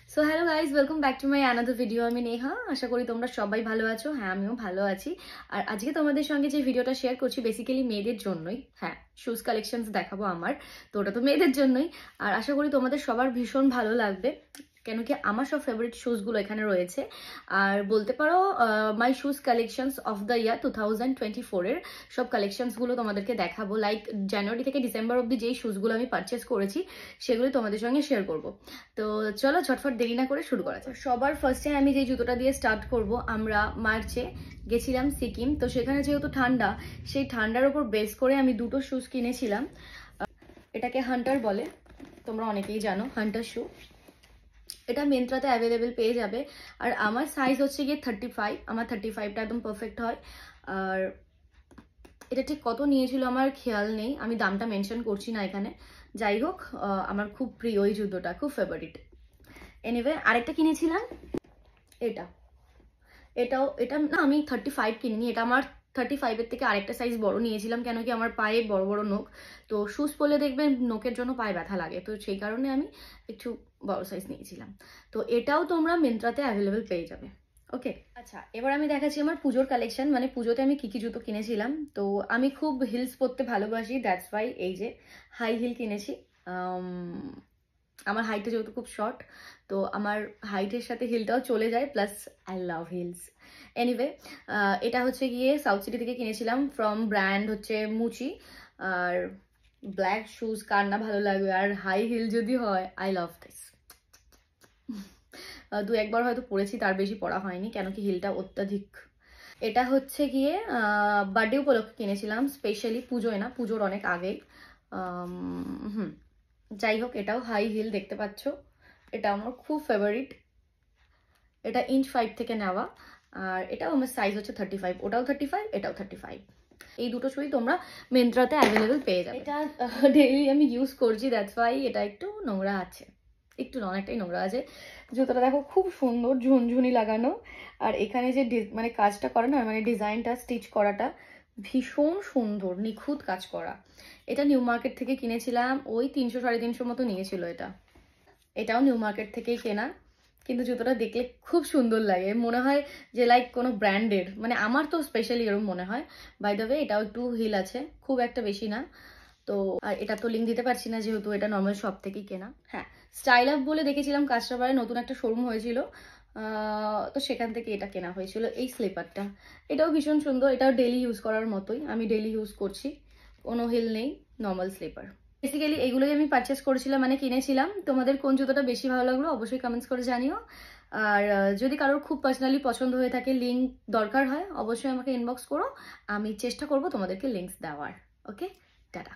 So hello guys, welcome back to my another video. আমি নেহা, আশা করি তোমরা সবাই ভালো আছো। হ্যাঁ, আমিও ভালো আছি। আর আজকে তোমাদের সঙ্গে যে ভিডিওটা শেয়ার করছি বেসিক্যালি মেয়েদের জন্যই। হ্যাঁ, শুজ কালেকশনস দেখাবো আমার, তো ওটা তো মেয়েদের জন্যই। আর আশা করি তোমাদের সবার ভীষণ ভালো লাগবে, কেন কি আমার সব ফেভারিট শুজগুলো এখানে রয়েছে। আর বলতে পারো my shoes collections of the year 2024 এর সব কালেকশনসগুলো তোমাদেরকে দেখাবো। লাইক জানুয়ারি থেকে ডিসেম্বর অব্দি যেই শুজগুলো আমি পারচেস করেছি সেগুলো তোমাদের সঙ্গে শেয়ার করবো। তো চলো ঝটফট দেরি না করে শুরু করা যাক। সবার ফার্স্টে আমি যে জুতোটা দিয়ে স্টার্ট করব, আমরা মার্চে গেছিলাম সিকিম। তো সেখানে যেহেতু ঠান্ডা, সেই ঠান্ডার উপর বেস করে আমি দুটো শুজ কিনেছিলাম। এটাকে হান্টার বলে, তোমরা অনেকেই জানো হান্টার শু। এটা মিন্ত্রাতে অ্যাভেলেবেল পেয়ে যাবে। আর আমার সাইজ হচ্ছে গিয়ে 35। আমার 35টা একদম পারফেক্ট হয়। আর এটা ঠিক কত নিয়েছিল আমার খেয়াল নেই, আমি দামটা মেনশন করছি না এখানে। যাই হোক, আমার খুব প্রিয় এই জুতোটা, খুব ফেভারিট। এনিওয়ে, আরেকটা কিনেছিলাম এটা। এটা না, আমি 35 কিনিনি, এটা আমার 35-এর থেকে আরেকটা সাইজ বড় নিয়েছিলাম, কেন কি আমার পায়ে বড় বড় নখ। তো শুজ পরলে দেখবে নখের জন্য পায়ে ব্যথা লাগে, তো সেই কারণে আমি একটু বড় সাইজ নিয়েছিলাম। তো এটাও তোমরা মিন্ত্রাতে অ্যাভেলেবেল পেয়ে যাবে। ওকে, আচ্ছা, এবার আমি দেখাচ্ছি আমার পুজোর কালেকশন, মানে পুজোতে আমি কি কি জুতো কিনেছিলাম। তো আমি খুব হিলস পরতে ভালোবাসি, দ্যাটস ওয়াই এই যে হাই হিল কিনেছি। আমার হাইটটা যেহেতু খুব শর্ট, তো আমার হাইটের সাথে হিলটাও চলে যায়, plus I love hills. Anyway, এটা হচ্ছে গিয়ে সাউথ সিটি থেকে কিনেছিলাম, ফ্রম ব্র্যান্ড হচ্ছে মুচি। আর ব্ল্যাক শুজ কার না ভালো লাগবে, আর হাই হিল যদি হয়, আই লাভ দিস। দু একবার হয়তো পরেছি, তার বেশি পরা হয়নি, কেন কি হিলটা অত্যাধিক। এটা হচ্ছে গিয়ে বার্থডে উপলক্ষে কিনেছিলাম, স্পেশালি পুজোয় না, পুজোর অনেক আগেই। যাই হোক, এটাও হাই হিল দেখতে পাচ্ছ। এটা আমার খুব ফেভারিট। এটা ইঞ্চ 5 থেকে নেওয়া। আর এটাও আমার সাইজ হচ্ছে 35, ওটাও 35, এটাও 35। এই দুটো শুই তোমরা মিন্ত্রাতে অ্যাভেলেবেল পেয়ে যাবে। এটা ডেইলি আমি ইউজ করছি, দ্যাটস ওয়াই এটা একটু নোংরা আছে, একটু না, অনেকটাই নোংরা আছে। জুতোটা দেখো খুব সুন্দর, ঝুনঝুনি লাগানো। আর এখানে যে মানে কাজটা করা না, মানে ডিজাইনটা, স্টিচ করাটা ভীষণ সুন্দর, নিখুঁত কাজ করা। এটা নিউ মার্কেট থেকে কিনেছিলাম, ওই 300-350 মতো নিয়েছিল এটা। এটাও নিউ মার্কেট থেকেই কেনা, কিন্তু জুতোটা দেখলে খুব সুন্দর লাগে, মনে হয় যে লাইক কোনো ব্র্যান্ডের, মানে আমার তো স্পেশালি এরকম মনে হয়। বাই দ্য ওয়ে, এটাও একটু হিল আছে, খুব একটা বেশি না। তো আর এটা তো লিঙ্ক দিতে পারছি না, যেহেতু এটা নর্মাল শপ থেকেই কেনা। হ্যাঁ, স্টাইল আপ বলে দেখেছিলাম কাস্টমারে, নতুন একটা শোরুম হয়েছিল, তো সেখান থেকে এটা কেনা হয়েছিল। এই স্লিপারটা, এটাও ভীষণ সুন্দর, এটাও ডেইলি ইউজ করার মতোই, আমি ডেইলি ইউজ করছি, কোনো হিল নেই, নর্মাল স্লিপার। বেসিক্যালি এগুলোই আমি পারচেস করেছিলাম, মানে কিনেছিলাম। তোমাদের কোন জুতোটা বেশি ভালো লাগলো অবশ্যই কমেন্টস করে জানিও। আর যদি কারোর খুব পার্সোনালি পছন্দ হয়ে থাকে, লিঙ্ক দরকার হয়, অবশ্যই আমাকে ইনবক্স করো, আমি চেষ্টা করব তোমাদেরকে লিঙ্কস দেওয়ার। ওকে, টাটা।